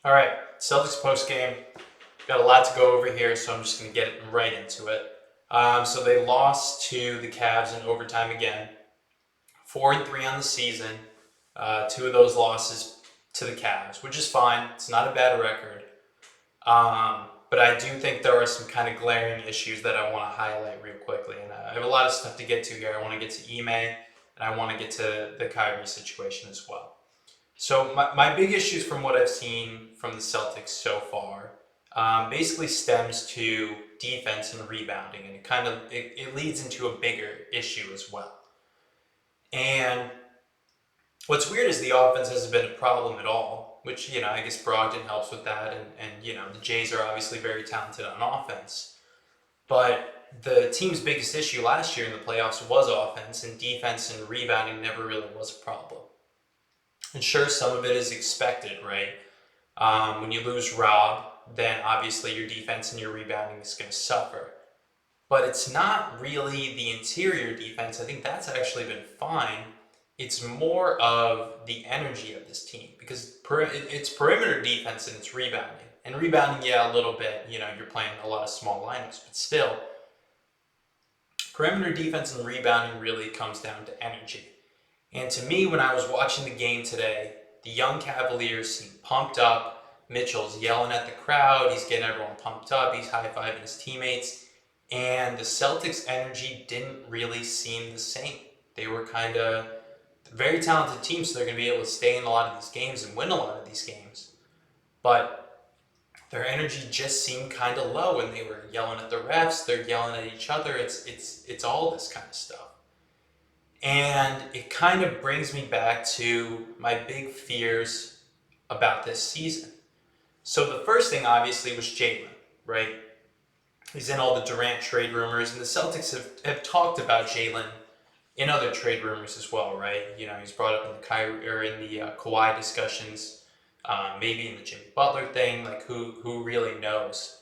All right, Celtics post game. Got a lot to go over here, so I'm just going to get right into it. So they lost to the Cavs in overtime again, 4-3 on the season. Two of those losses to the Cavs, which is fine. It's not a bad record. But I do think there are some kind of glaring issues that I want to highlight real quickly. And I have a lot of stuff to get to here. I want to get to Ime, and I want to get to the Kyrie situation as well. So my big issues from what I've seen from the Celtics so far basically stems to defense and rebounding, and it leads into a bigger issue as well. And what's weird is the offense hasn't been a problem at all, which I guess Brogdon helps with that, and the Jays are obviously very talented on offense, but the team's biggest issue last year in the playoffs was offense, and defense and rebounding never really was a problem. And sure, some of it is expected, right? When you lose Rob, then obviously your defense and your rebounding is going to suffer. But it's not really the interior defense. I think that's actually been fine. It's more of the energy of this team because it's perimeter defense and it's rebounding. And rebounding, yeah, a little bit. You're playing a lot of small lineups, but still, perimeter defense and rebounding really comes down to energy. And to me, when I was watching the game today, the young Cavaliers seemed pumped up. Mitchell's yelling at the crowd. He's getting everyone pumped up. He's high-fiving his teammates. And the Celtics' energy didn't really seem the same. They were kind of a very talented team, so they're going to be able to stay in a lot of these games and win a lot of these games. But their energy just seemed kind of low, and they were yelling at the refs. They're yelling at each other. It's all this kind of stuff. And it kind of brings me back to my big fears about this season. So the first thing obviously was Jalen, right? He's in all the Durant trade rumors, and the Celtics have talked about Jalen in other trade rumors as well, right? He's brought up in the Kyrie or in the Kawhi discussions, maybe in the Jimmy Butler thing. Like who really knows?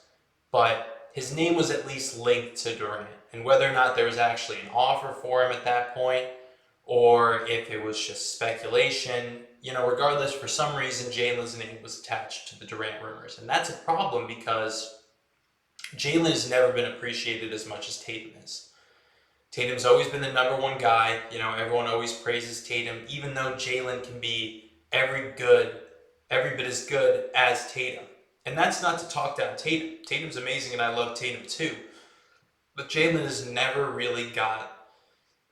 But his name was at least linked to Durant, and whether or not there was actually an offer for him at that point, or if it was just speculation, regardless, for some reason Jalen's name was attached to the Durant rumors, and that's a problem because Jalen has never been appreciated as much as Tatum is. Tatum's always been the number one guy. Everyone always praises Tatum, even though Jalen can be every bit as good as Tatum. And that's not to talk down Tatum. Tatum's amazing, and I love Tatum too. But Jalen has never really got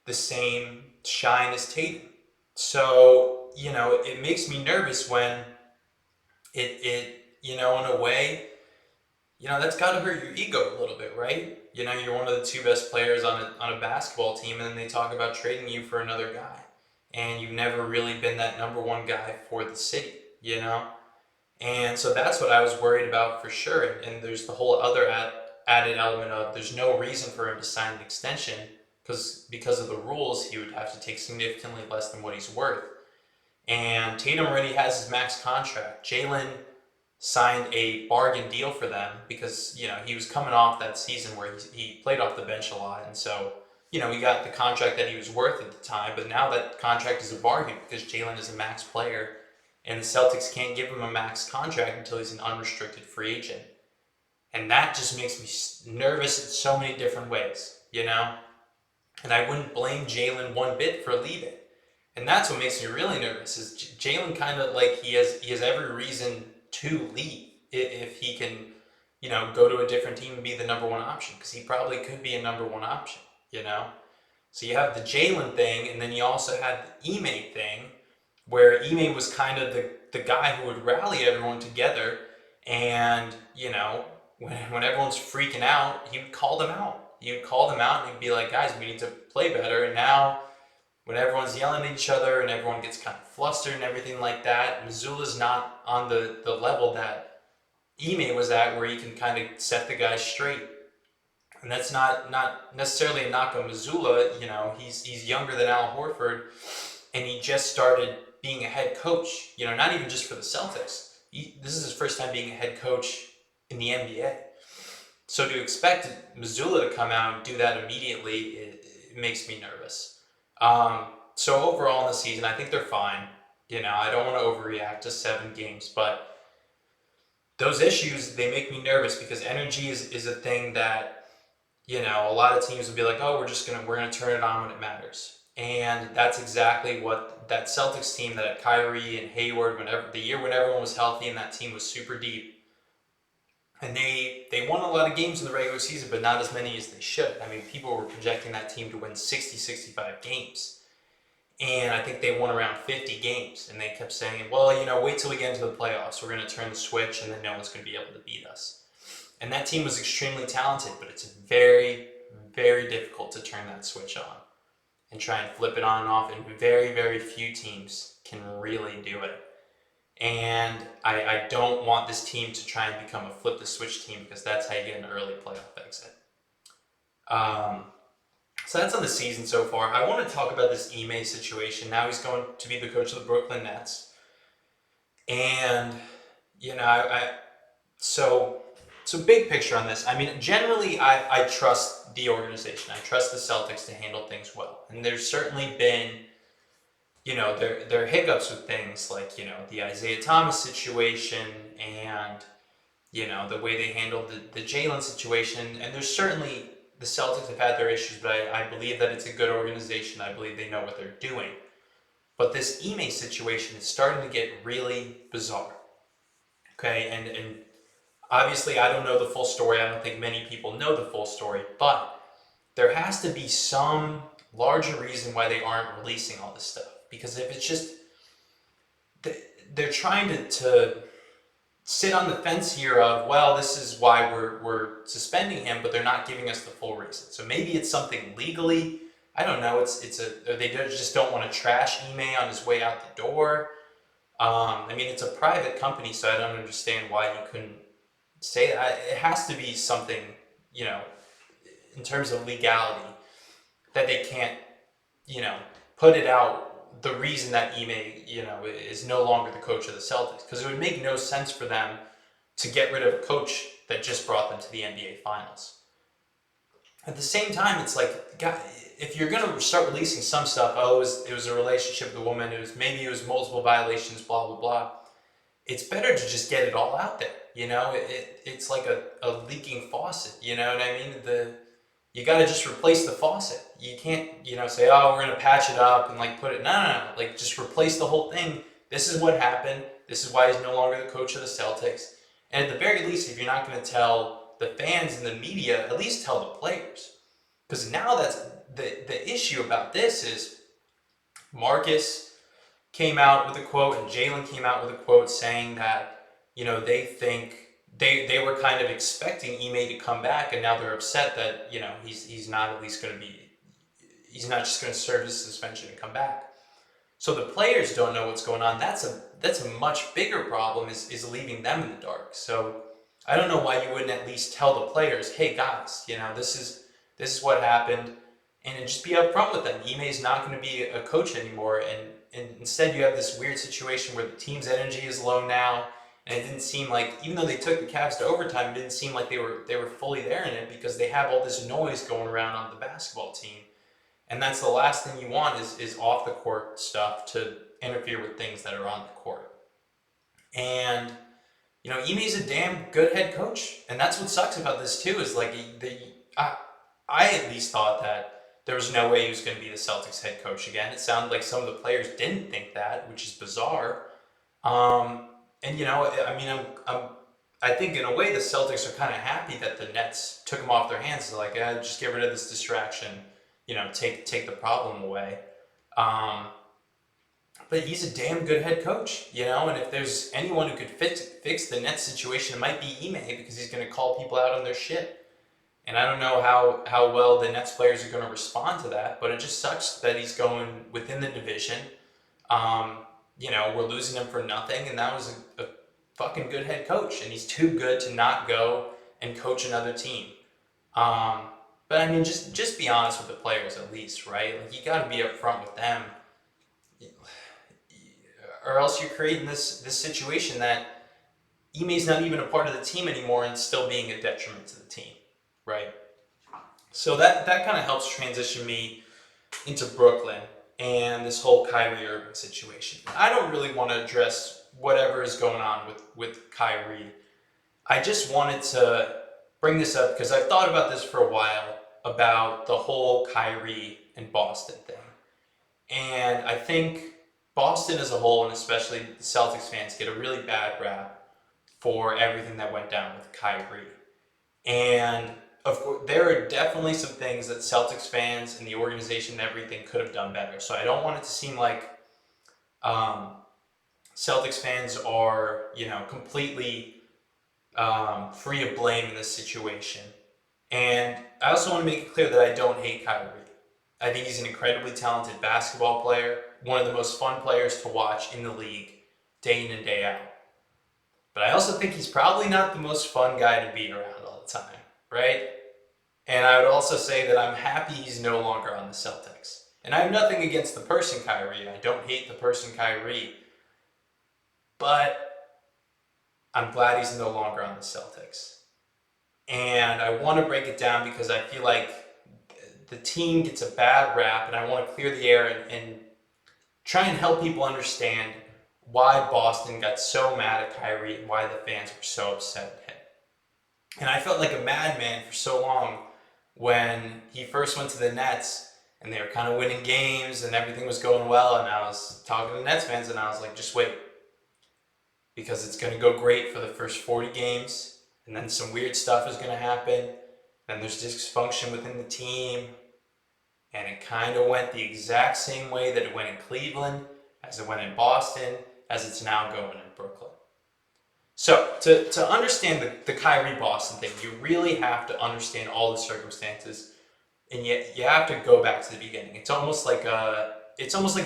the same shine as Tatum. So, it makes me nervous when in a way, that's got to hurt your ego a little bit, right? You're one of the two best players on a basketball team, and then they talk about trading you for another guy. And you've never really been that number one guy for the city. And so that's what I was worried about for sure. And there's the whole other added element of there's no reason for him to sign an extension because of the rules, he would have to take significantly less than what he's worth. And Tatum already has his max contract. Jalen signed a bargain deal for them because he was coming off that season where he played off the bench a lot, and so he got the contract that he was worth at the time. But now that contract is a bargain because Jalen is a max player, and the Celtics can't give him a max contract until he's an unrestricted free agent, and that just makes me nervous in so many different ways. And I wouldn't blame Jalen one bit for leaving. And that's what makes me really nervous is Jalen kind of like he has every reason to leave if he can, go to a different team and be the number one option because he probably could be a number one option. So you have the Jalen thing, and then you also had the Ime thing, where Ime was kind of the guy who would rally everyone together, and when everyone's freaking out, he would call them out. He would call them out and he'd be like, guys, we need to play better. And now when everyone's yelling at each other and everyone gets kind of flustered and everything like that, Missoula's not on the level that Ime was at where he can kind of set the guys straight. And that's not necessarily a knock on Missoula. He's younger than Al Horford, and he just started being a head coach. Not even just for the Celtics. This is his first time being a head coach in the NBA. So to expect Missoula to come out and do that immediately, it makes me nervous. So overall in the season, I think they're fine. I don't want to overreact to 7 games, but those issues, they make me nervous because energy is a thing that, a lot of teams would be like, oh, we're gonna turn it on when it matters. And that's exactly what that Celtics team, that Kyrie and Hayward, whenever the year when everyone was healthy and that team was super deep, and they won a lot of games in the regular season, but not as many as they should. I mean, people were projecting that team to win 60, 65 games. And I think they won around 50 games. And they kept saying, well, wait till we get into the playoffs. We're going to turn the switch, and then no one's going to be able to beat us. And that team was extremely talented, but it's very, very difficult to turn that switch on and try and flip it on and off. And very, very few teams can really do it. And I don't want this team to try and become a flip the switch team, because that's how you get an early playoff exit. So that's on the season so far. I want to talk about this Ime situation. Now he's going to be the coach of the Brooklyn Nets. And, so big picture on this. I mean, generally, I trust the organization. I trust the Celtics to handle things well. And there's certainly been, there are hiccups with things like, the Isaiah Thomas situation and, the way they handled the Jalen situation. And there's certainly, the Celtics have had their issues, but I believe that it's a good organization. I believe they know what they're doing. But this Ime situation is starting to get really bizarre. Okay, and obviously I don't know the full story. I don't think many people know the full story, but there has to be some larger reason why they aren't releasing all this stuff. Because if it's just, they're trying to sit on the fence here of, well, this is why we're suspending him, but they're not giving us the full reason. So maybe it's something legally. I don't know. They just don't want to trash Ime on his way out the door. I mean, it's a private company, so I don't understand why you couldn't say that. It has to be something, in terms of legality, that they can't, put it out. The reason that Ime, is no longer the coach of the Celtics, because it would make no sense for them to get rid of a coach that just brought them to the NBA Finals. At the same time, it's like, God, if you're going to start releasing some stuff, it was a relationship with a woman, maybe it was multiple violations, blah, blah, blah. It's better to just get it all out there. It's like a leaking faucet. You know what I mean? You got to just replace the faucet. You can't, say, oh, we're going to patch it up and put it. No. Like, just replace the whole thing. This is what happened. This is why he's no longer the coach of the Celtics. And at the very least, if you're not going to tell the fans and the media, at least tell the players. Because now that's the issue about this is Marcus came out with a quote and Jalen came out with a quote saying that, they think they were kind of expecting Ime to come back, and now they're upset that, he's not at least going to be, he's not just going to serve his suspension and come back. So the players don't know what's going on. That's a much bigger problem, is leaving them in the dark. So I don't know why you wouldn't at least tell the players, hey guys, this is what happened, and just be upfront with them. Ime is not going to be a coach anymore, and instead you have this weird situation where the team's energy is low now. And it didn't seem like, even though they took the Cavs to overtime, it didn't seem like they were fully there in it, because they have all this noise going around on the basketball team. And that's the last thing you want is off the court stuff to interfere with things that are on the court. And, Ime's a damn good head coach. And that's what sucks about this too, is I at least thought that there was no way he was going to be the Celtics head coach again. It sounded like some of the players didn't think that, which is bizarre. And I think in a way the Celtics are kind of happy that the Nets took him off their hands. They're like, just get rid of this distraction, take the problem away. But he's a damn good head coach, and if there's anyone who could fix the Nets situation, it might be Ime, because he's going to call people out on their shit. And I don't know how well the Nets players are going to respond to that, but it just sucks that he's going within the division. We're losing him for nothing, and that was a fucking good head coach, and he's too good to not go and coach another team. But I mean, just be honest with the players at least, right? Like, you got to be upfront with them, or else you're creating this situation that Ime's not even a part of the team anymore and still being a detriment to the team, right? So that kind of helps transition me into Brooklyn and this whole Kyrie Irving situation. I don't really want to address whatever is going on with Kyrie. I just wanted to bring this up because I've thought about this for a while about the whole Kyrie and Boston thing. And I think Boston as a whole, and especially the Celtics fans, get a really bad rap for everything that went down with Kyrie. And of course, there are definitely some things that Celtics fans and the organization and everything could have done better. So I don't want it to seem like um, Celtics fans are, completely free of blame in this situation. And I also want to make it clear that I don't hate Kyrie. I think he's an incredibly talented basketball player, one of the most fun players to watch in the league, day in and day out. But I also think he's probably not the most fun guy to be around all the time, right? And I would also say that I'm happy he's no longer on the Celtics. And I have nothing against the person Kyrie. I don't hate the person Kyrie. But I'm glad he's no longer on the Celtics. And I want to break it down because I feel like the team gets a bad rap, and I want to clear the air and try and help people understand why Boston got so mad at Kyrie and why the fans were so upset at him. And I felt like a madman for so long when he first went to the Nets and they were kind of winning games and everything was going well, and I was talking to Nets fans and I was like, just wait, because it's going to go great for the first 40 games, and then some weird stuff is going to happen, and there's dysfunction within the team, and it kind of went the exact same way that it went in Cleveland, as it went in Boston, as it's now going in Brooklyn. So, to understand the Kyrie Boston thing, you really have to understand all the circumstances, and yet you have to go back to the beginning. It's almost like a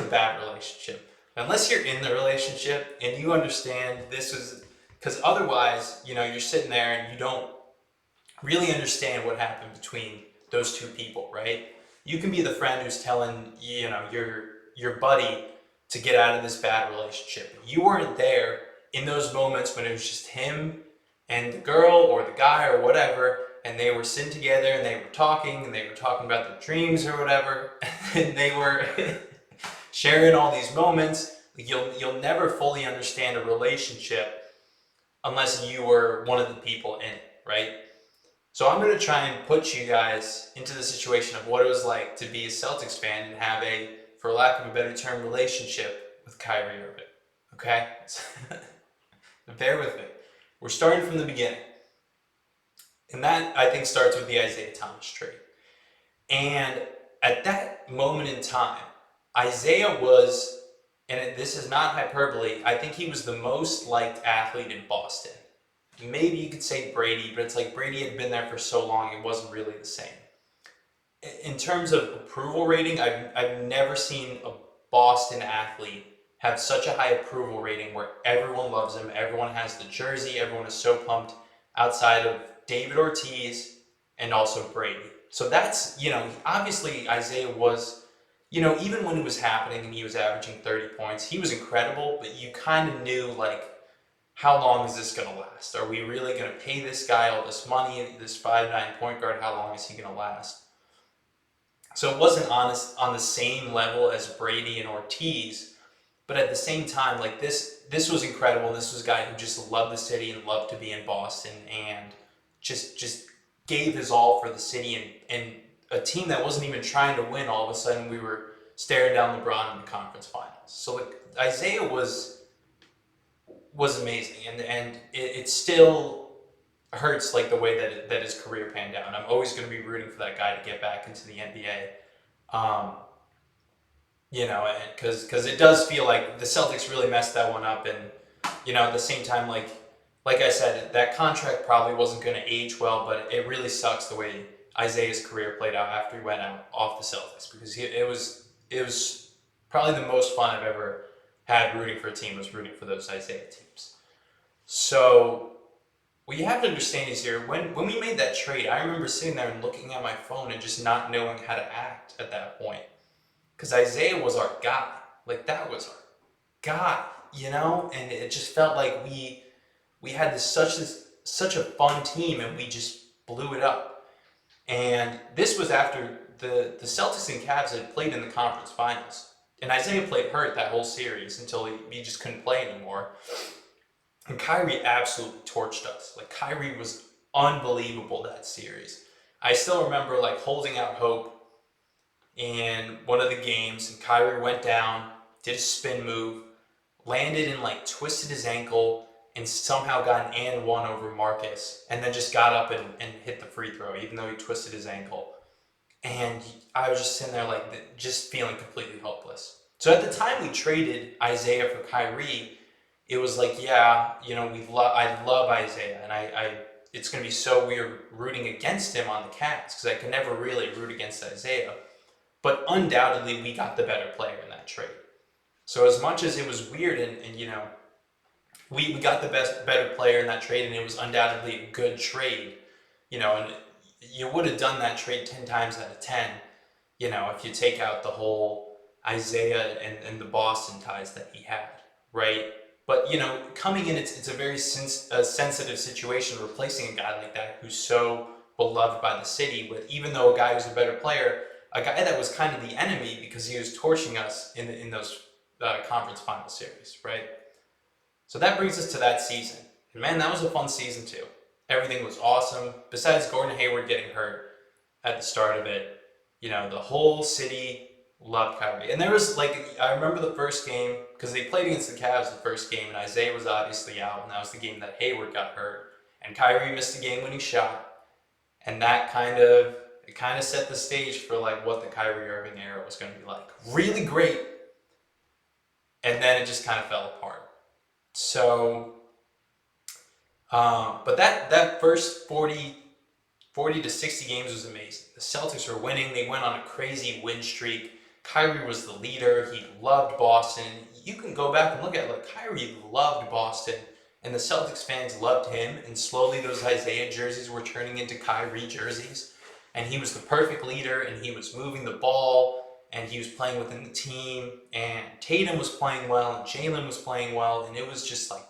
bad relationship. Unless you're in the relationship and you understand this is, because otherwise, you're sitting there and you don't really understand what happened between those two people, right? You can be the friend who's telling, your buddy to get out of this bad relationship. You weren't there in those moments when it was just him and the girl or the guy or whatever, and they were sitting together and they were talking about their dreams or whatever, and they were sharing all these moments. You'll never fully understand a relationship unless you were one of the people in it, right? So I'm going to try and put you guys into the situation of what it was like to be a Celtics fan and have a, for lack of a better term, relationship with Kyrie Irving. Okay? Bear with me. We're starting from the beginning. And that, I think, starts with the Isaiah Thomas trade. And at that moment in time, Isaiah was, and this is not hyperbole, I think he was the most liked athlete in Boston. Maybe you could say Brady, but it's like Brady had been there for so long, it wasn't really the same. In terms of approval rating, I've never seen a Boston athlete have such a high approval rating where everyone loves him, everyone has the jersey, everyone is so pumped, outside of David Ortiz and also Brady. So that's, obviously Isaiah was, even when it was happening and he was averaging 30 points, he was incredible, but you kind of knew, like, how long is this going to last? Are we really going to pay this guy all this money, this 5'9" point guard? How long is he going to last? So it wasn't on the same level as Brady and Ortiz, but at the same time, like this was incredible. This was a guy who just loved the city and loved to be in Boston and just gave his all for the city, and a team that wasn't even trying to win, all of a sudden we were staring down LeBron in the conference finals. So like, Isaiah was amazing, and it still hurts, like, the way that his career panned out. And I'm always going to be rooting for that guy to get back into the NBA. Because it does feel like the Celtics really messed that one up, and at the same time, like I said, that contract probably wasn't going to age well, but it really sucks the way Isaiah's career played out after he went out off the Celtics, because it was probably the most fun I've ever had rooting for a team, was rooting for those Isaiah teams. So what you have to understand is here, when we made that trade, I remember sitting there and looking at my phone and just not knowing how to act at that point. Because Isaiah was our guy. Like, that was our guy, And it just felt like we had such a fun team, and we just blew it up. And this was after the Celtics and Cavs had played in the conference finals. And Isaiah played hurt that whole series until he just couldn't play anymore. And Kyrie absolutely torched us. Like, Kyrie was unbelievable that series. I still remember like holding out hope in one of the games, and Kyrie went down, did a spin move, landed and like twisted his ankle, and somehow got an and one over Marcus, and then just got up and hit the free throw, even though he twisted his ankle. And I was just sitting there like just feeling completely hopeless. So at the time we traded Isaiah for Kyrie, it was like, yeah, you know, I love Isaiah, and it's gonna be so weird rooting against him on the Cavs because I could never really root against Isaiah. But undoubtedly, we got the better player in that trade. So as much as it was weird, and you know, we got the better player in that trade, and it was undoubtedly a good trade. You know, and you would have done that trade 10 times out of 10. You know, if you take out the whole Isaiah and the Boston ties that he had, right? But you know, coming in, it's a very sensitive situation replacing a guy like that who's so beloved by the city. But even though a guy who's a better player, a guy that was kind of the enemy because he was torching us in those conference final series, right? So that brings us to that season. And man, that was a fun season too. Everything was awesome. Besides Gordon Hayward getting hurt at the start of it, you know, the whole city loved Kyrie. And there was like, I remember the first game, because they played against the Cavs the first game, and Isaiah was obviously out, and that was the game that Hayward got hurt. And Kyrie missed a game-winning shot. And that kind of set the stage for like what the Kyrie Irving era was going to be like. Really great. And then it just kind of fell apart. So, but that first 40 to 60 games was amazing. The Celtics were winning. They went on a crazy win streak. Kyrie was the leader. He loved Boston. You can go back and look at it. Like, Kyrie loved Boston, and the Celtics fans loved him. And slowly those Isaiah jerseys were turning into Kyrie jerseys. And he was the perfect leader, and he was moving the ball, and he was playing within the team, and Tatum was playing well, and Jalen was playing well, and it was just like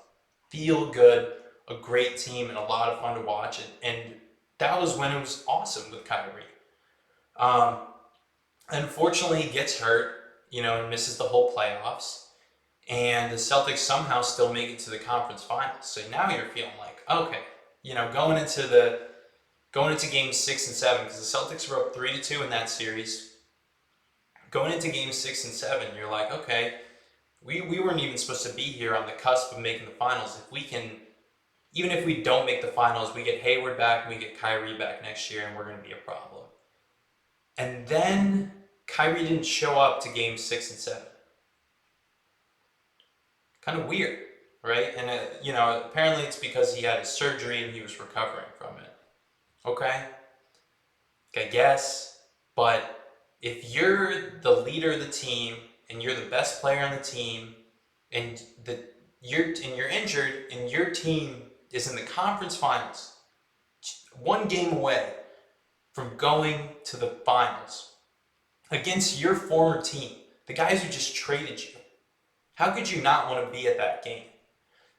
feel good, a great team, and a lot of fun to watch. And that was when it was awesome with Kyrie. Um, Unfortunately, he gets hurt, you know, and misses the whole playoffs. And the Celtics somehow still make it to the conference finals. So now you're feeling like, okay, you know, going into games 6 and 7, because the Celtics were up 3-2 in that series. Going into games 6 and 7, you're like, okay, we weren't even supposed to be here on the cusp of making the finals. If we can, even if we don't make the finals, we get Hayward back and we get Kyrie back next year, and we're going to be a problem. And then Kyrie didn't show up to games 6 and 7. Kind of weird, right? And you know, apparently it's because he had a surgery and he was recovering from it. Okay, I guess. But if you're the leader of the team and you're the best player on the team, and you're injured, and your team is in the conference finals, one game away from going to the finals against your former team, the guys who just traded you, how could you not want to be at that game?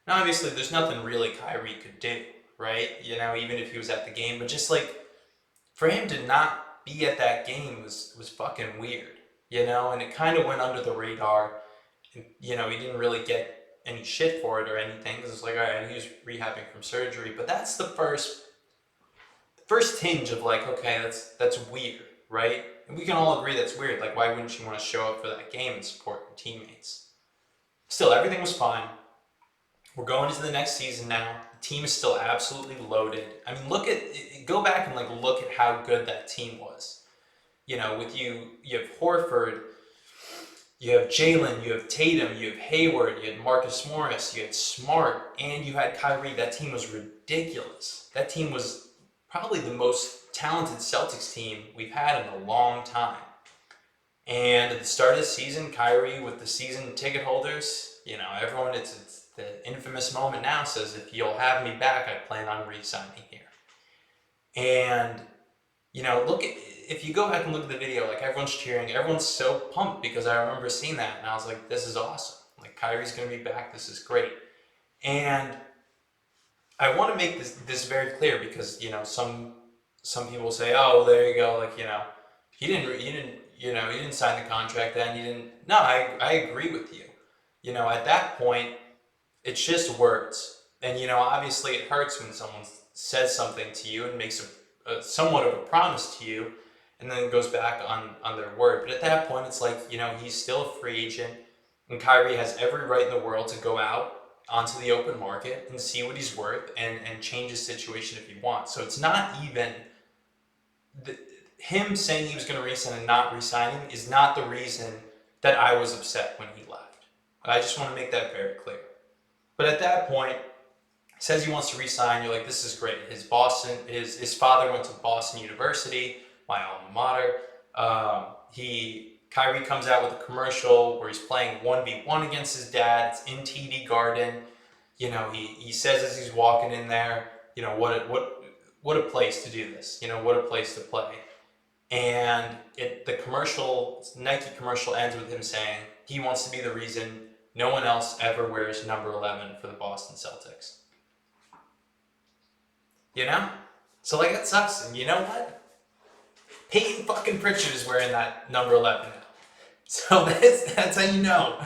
Now, obviously, there's nothing really Kyrie could do, right? You know, even if he was at the game, but just like for him to not be at that game was fucking weird, you know, and it kind of went under the radar. And, you know, he didn't really get any shit for it or anything because it's like, all right, he was rehabbing from surgery, but that's the first tinge of like, okay, that's weird, right? And we can all agree that's weird. Like, why wouldn't you want to show up for that game and support your teammates? Still, everything was fine. We're going into the next season now. The team is still absolutely loaded. I mean, go back and like look at how good that team was. You know, with you have Horford, you have Jalen, you have Tatum, you have Hayward, you had Marcus Morris, you had Smart, and you had Kyrie. That team was ridiculous. That team was probably the most talented Celtics team we've had in a long time. And at the start of the season, Kyrie with the season ticket holders, you know, everyone, it's the infamous moment now, says, if you'll have me back, I plan on re-signing here. And, you know, if you go back and look at the video, like everyone's cheering, everyone's so pumped because I remember seeing that and I was like, this is awesome. Like, Kyrie's going to be back. This is great. And I want to make this very clear because, you know, some people say, oh, well, there you go. Like, you know, he didn't sign the contract then. No, I agree with you. You know, at that point, it's just words. And, obviously it hurts when someone says something to you and makes a somewhat of a promise to you and then goes back on their word. But at that point, it's like, he's still a free agent, and Kyrie has every right in the world to go out onto the open market and see what he's worth and change his situation if he wants. So it's not even the, him saying he was going to resign and not resigning is not the reason that I was upset when he left. I just want to make that very clear. But at that point, he says he wants to resign. You're like, this is great. His father went to Boston University, my alma mater. Kyrie comes out with a commercial where he's playing 1v1 against his dad. It's in TD Garden. He says as he's walking in there, what a place to do this. What a place to play. And the Nike commercial ends with him saying he wants to be the reason no one else ever wears number 11 for the Boston Celtics. So that sucks. And you know what? Peyton fucking Pritchard is wearing that number 11 now. So that's how you know.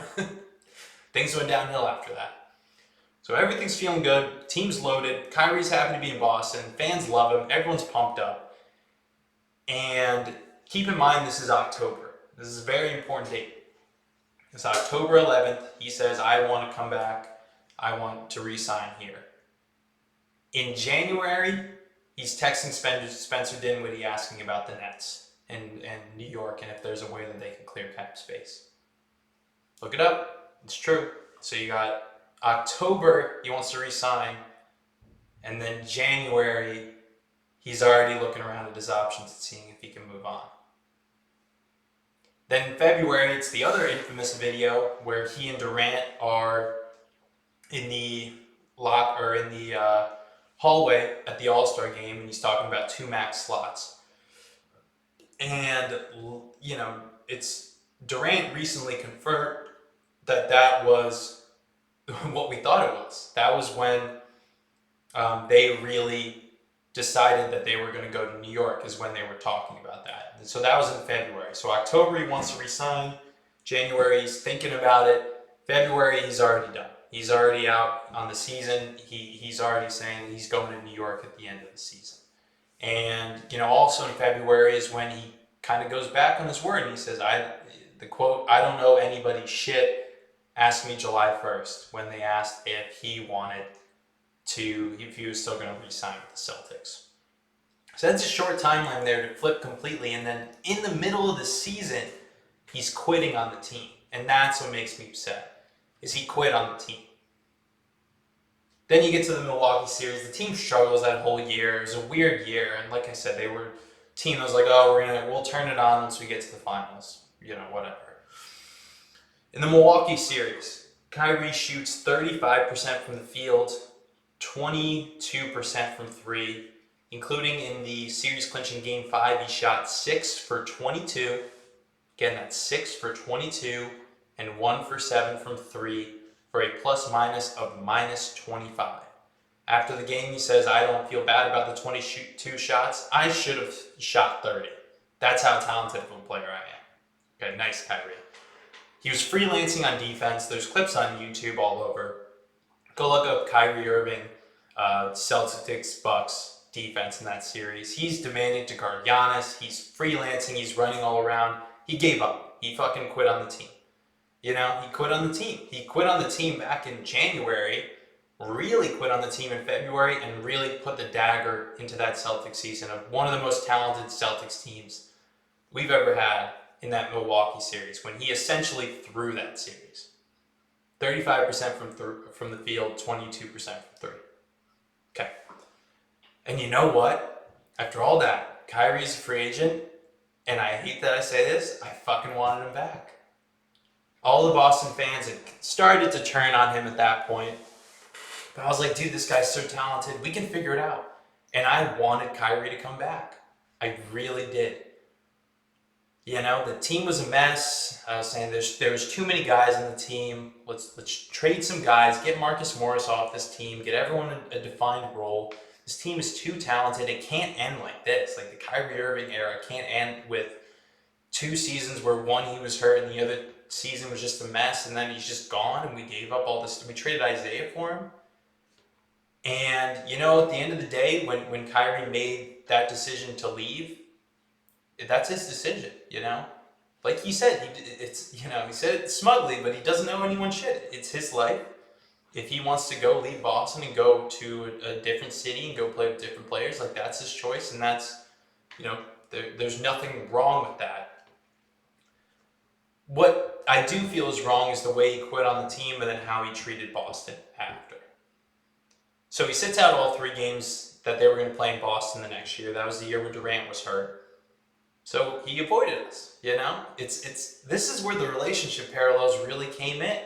Things went downhill after that. So everything's feeling good. Team's loaded. Kyrie's happy to be in Boston. Fans love him. Everyone's pumped up. And keep in mind, this is October. This is a very important date. It's October 11th. He says, I want to come back. I want to re-sign here. In January, he's texting Spencer Dinwiddie asking about the Nets and New York and if there's a way that they can clear cap space. Look it up. It's true. So you got October, he wants to re-sign. And then January, he's already looking around at his options and seeing if he can move on. Then in February, it's the other infamous video where he and Durant are in the hallway at the All-Star game, and he's talking about 2 max slots. And, it's Durant recently confirmed that was what we thought it was. That was when they really decided that they were going to go to New York, is when they were talking about that. And so that was in February. So October, he wants to resign. January, he's thinking about it. February, he's already done. He's already out on the season. He's already saying he's going to New York at the end of the season. And, also in February is when he kind of goes back on his word and he says, the quote, I don't know anybody's shit. Ask me July 1st, when they asked if he was still going to re-sign with the Celtics. So that's a short timeline there to flip completely. And then in the middle of the season, he's quitting on the team. And that's what makes me upset, is he quit on the team. Then you get to the Milwaukee series. The team struggles that whole year. It was a weird year. And like I said, they were a team that was like, oh, we'll turn it on once we get to the finals. Whatever. In the Milwaukee series, Kyrie shoots 35% from the field, 22% from 3, including in the series clinching Game 5, he shot 6 for 22. Again, that's 6 for 22 and 1 for 7 from 3 for a plus-minus of -25. After the game, he says, I don't feel bad about the 22 shots. I should have shot 30. That's how talented of a player I am. Okay, nice, Kyrie. He was freelancing on defense. There's clips on YouTube all over. Go look up Kyrie Irving, Celtics, Bucks defense in that series. He's demanding to guard Giannis. He's freelancing. He's running all around. He gave up. He fucking quit on the team. He quit on the team. He quit on the team back in January, really quit on the team in February, and really put the dagger into that Celtics season of one of the most talented Celtics teams we've ever had in that Milwaukee series, when he essentially threw that series. 35% from the field, 22% from 3. Okay. And you know what? After all that, Kyrie's a free agent, and I hate that I say this, I fucking wanted him back. All the Boston fans had started to turn on him at that point. But I was like, dude, this guy's so talented. We can figure it out. And I wanted Kyrie to come back. I really did. The team was a mess. I was saying there was too many guys on the team. Let's trade some guys, get Marcus Morris off this team, get everyone a defined role. This team is too talented. It can't end like this. Like the Kyrie Irving era can't end with 2 seasons where one he was hurt and the other season was just a mess, and then he's just gone and we gave up all this. We traded Isaiah for him. And, you know, at the end of the day, when Kyrie made that decision to leave, that's his decision, you know? Like he said, he said it smugly, but he doesn't owe anyone shit. It's his life. If he wants to go leave Boston and go to a different city and go play with different players, like that's his choice, and that's, you know, there's nothing wrong with that. What I do feel is wrong is the way he quit on the team and then how he treated Boston after. So he sits out all 3 games that they were going to play in Boston the next year. That was the year when Durant was hurt. So he avoided us, you know? This is where the relationship parallels really came in.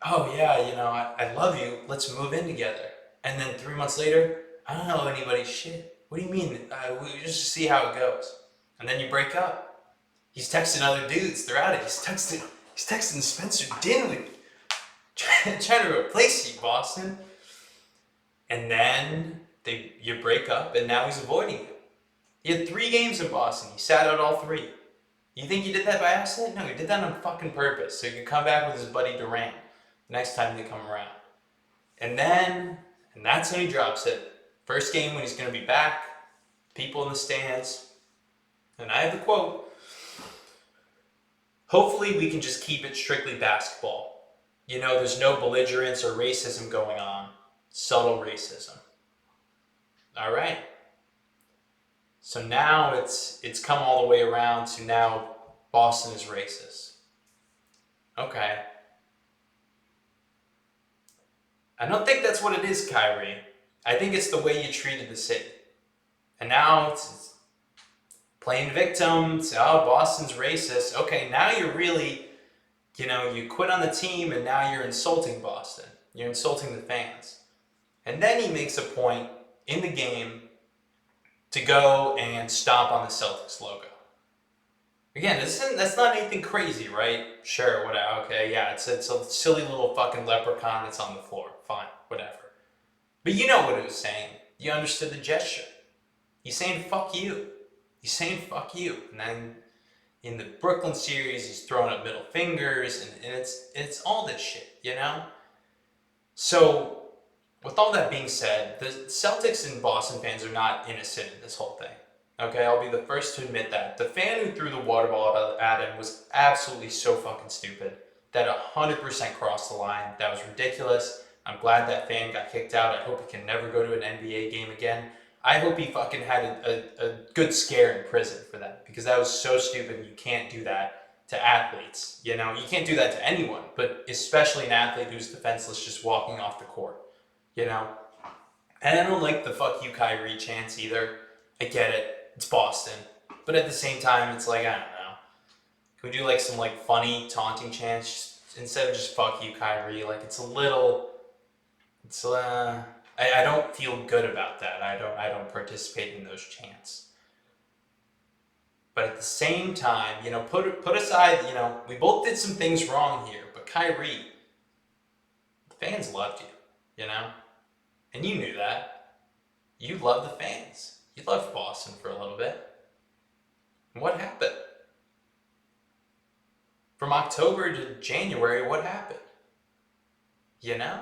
Oh yeah, you know, I love you, let's move in together. And then 3 months later, I don't know anybody's shit. What do you mean? We just see how it goes. And then you break up. He's texting other dudes throughout it. He's texting Spencer Dinwiddie, trying to replace you, Boston. And then you break up, and now he's avoiding you. He had 3 games in Boston. He sat out all 3. You think he did that by accident? No, he did that on fucking purpose. So he could come back with his buddy Durant next time they come around. And that's when he drops it. First game when he's going to be back, people in the stands. And I have the quote. Hopefully we can just keep it strictly basketball. You know, there's no belligerence or racism going on. Subtle racism. All right. So now it's come all the way around to now Boston is racist. Okay. I don't think that's what it is, Kyrie. I think it's the way you treated the city. And now it's playing victim. Oh, Boston's racist. Okay, now you're really, you know, you quit on the team and now you're insulting Boston. You're insulting the fans. And then he makes a point in the game to go and stomp on the Celtics logo. Again, that's not anything crazy, right? Sure, whatever. Okay, yeah, it's a silly little fucking leprechaun that's on the floor. Fine, whatever. But you know what it was saying. You understood the gesture. He's saying fuck you. He's saying fuck you. And then in the Brooklyn series, he's throwing up middle fingers, and it's all this shit, you know? So, with all that being said, the Celtics and Boston fans are not innocent in this whole thing. Okay, I'll be the first to admit that. The fan who threw the water ball at him was absolutely so fucking stupid. That 100% crossed the line. That was ridiculous. I'm glad that fan got kicked out. I hope he can never go to an NBA game again. I hope he fucking had a good scare in prison for that. Because that was so stupid and you can't do that to athletes. You know, you can't do that to anyone. But especially an athlete who's defenseless just walking off the court. You know? And I don't like the fuck you Kyrie chants either. I get it. It's Boston. But at the same time, it's like, I don't know. Can we do like some like funny taunting chants instead of just fuck you Kyrie? Like it's a little, I don't feel good about that. I don't participate in those chants. But at the same time, you know, put aside, you know, we both did some things wrong here, but Kyrie, the fans loved you, you know? And you knew that. You loved the fans. You loved Boston for a little bit. And what happened? From October to January, what happened? You know?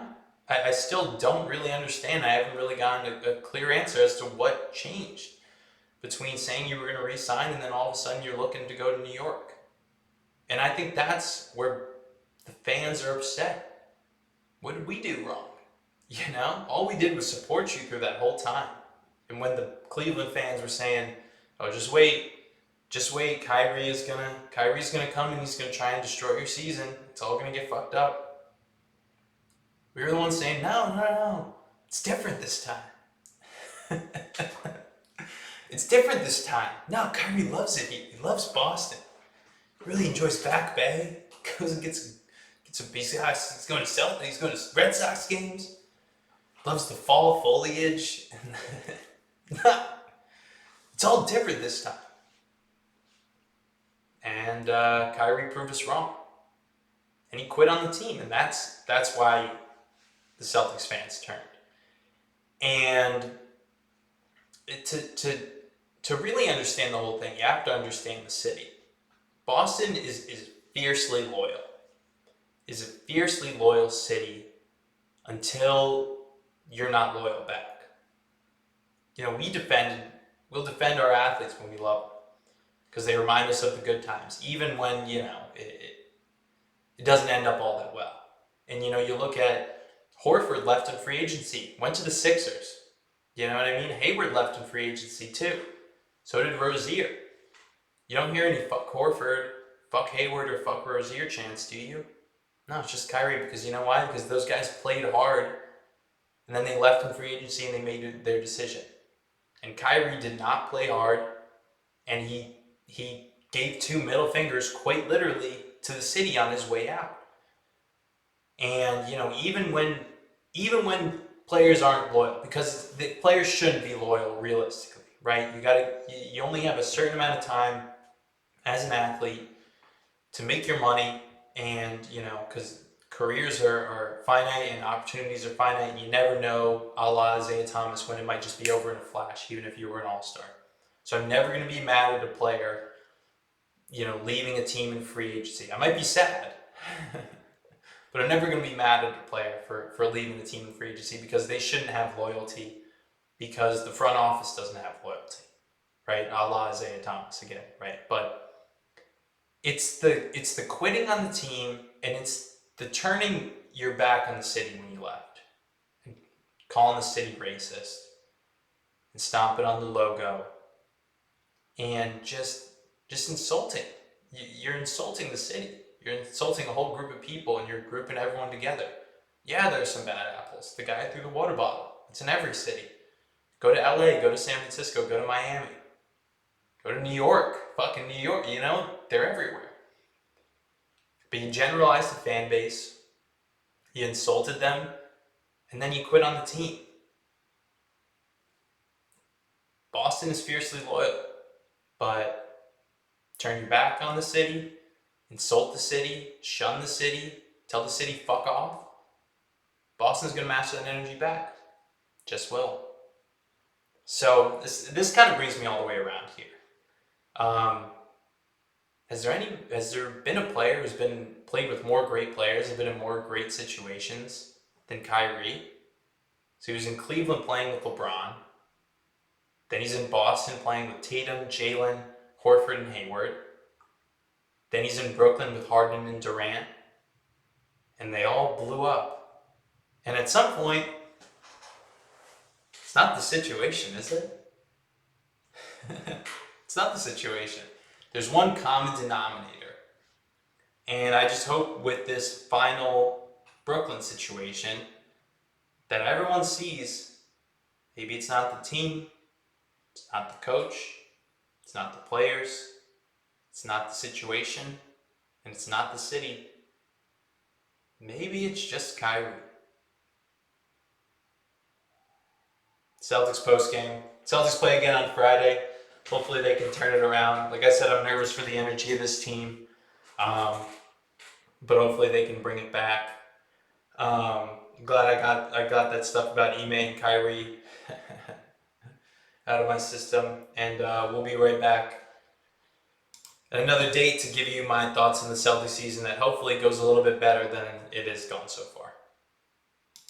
I still don't really understand. I haven't really gotten a clear answer as to what changed between saying you were going to resign and then all of a sudden you're looking to go to New York. And I think that's where the fans are upset. What did we do wrong? You know? All we did was support you through that whole time. And when the Cleveland fans were saying, oh, just wait, Kyrie's gonna come and he's gonna try and destroy your season. It's all gonna get fucked up. We were the ones saying, no, it's different this time. It's different this time. No, Kyrie loves it. He loves Boston. He really enjoys Back Bay. Goes and gets a piece. He's going to Celtics. He's going to Red Sox games. Loves the fall foliage. It's all different this time. And Kyrie proved us wrong. And he quit on the team. And that's why the Celtics fans turned. And to really understand the whole thing, you have to understand the city. Boston is fiercely loyal. Is a fiercely loyal city until you're not loyal back. We'll defend our athletes when we love them because they remind us of the good times, even when, it doesn't end up all that well. And, you look at Horford left in free agency, went to the Sixers. You know what I mean? Hayward left in free agency too. So did Rozier. You don't hear any fuck Horford, fuck Hayward, or fuck Rozier chants, do you? No, it's just Kyrie, because you know why? Because those guys played hard, and then they left in free agency and they made their decision. And Kyrie did not play hard, and he gave 2 middle fingers, quite literally, to the city on his way out. And even when players aren't loyal, because the players shouldn't be loyal realistically, right? You only have a certain amount of time as an athlete to make your money, and because careers are finite and opportunities are finite, and you never know, a la Isaiah Thomas, when it might just be over in a flash, even if you were an all-star. So I'm never going to be mad at a player, leaving a team in free agency. I might be sad, but I'm never going to be mad at a player for leaving the team in free agency, because they shouldn't have loyalty, because the front office doesn't have loyalty, right? A la Isaiah Thomas again, right? But it's the quitting on the team, and it's the turning your back on the city when you left, and calling the city racist, and stomping on the logo, and just insulting. You're insulting the city. You're insulting a whole group of people, and you're grouping everyone together. Yeah, there's some bad apples. The guy threw the water bottle. It's in every city. Go to LA, go to San Francisco, go to Miami, go to New York. Fucking New York, they're everywhere. But you generalized the fan base, you insulted them, and then you quit on the team. Boston is fiercely loyal, but turn your back on the city, insult the city, shun the city, tell the city fuck off. Boston's going to match that energy back. Just will. So this kind of brings me all the way around here. Has there been a player who's been played with more great players and been in more great situations than Kyrie? So he was in Cleveland playing with LeBron. Then he's in Boston playing with Tatum, Jalen, Horford, and Hayward. Then he's in Brooklyn with Harden and Durant. And they all blew up. And at some point, it's not the situation, is it? It's not the situation. There's one common denominator. And I just hope with this final Brooklyn situation that everyone sees, maybe it's not the team, it's not the coach, it's not the players, it's not the situation, and it's not the city. Maybe it's just Kyrie. Celtics postgame. Celtics play again on Friday. Hopefully they can turn it around. Like I said, I'm nervous for the energy of this team. But hopefully they can bring it back. Glad I got that stuff about Ime and Kyrie out of my system. And we'll be right back at another date to give you my thoughts on the Celtics season that hopefully goes a little bit better than it has gone so far.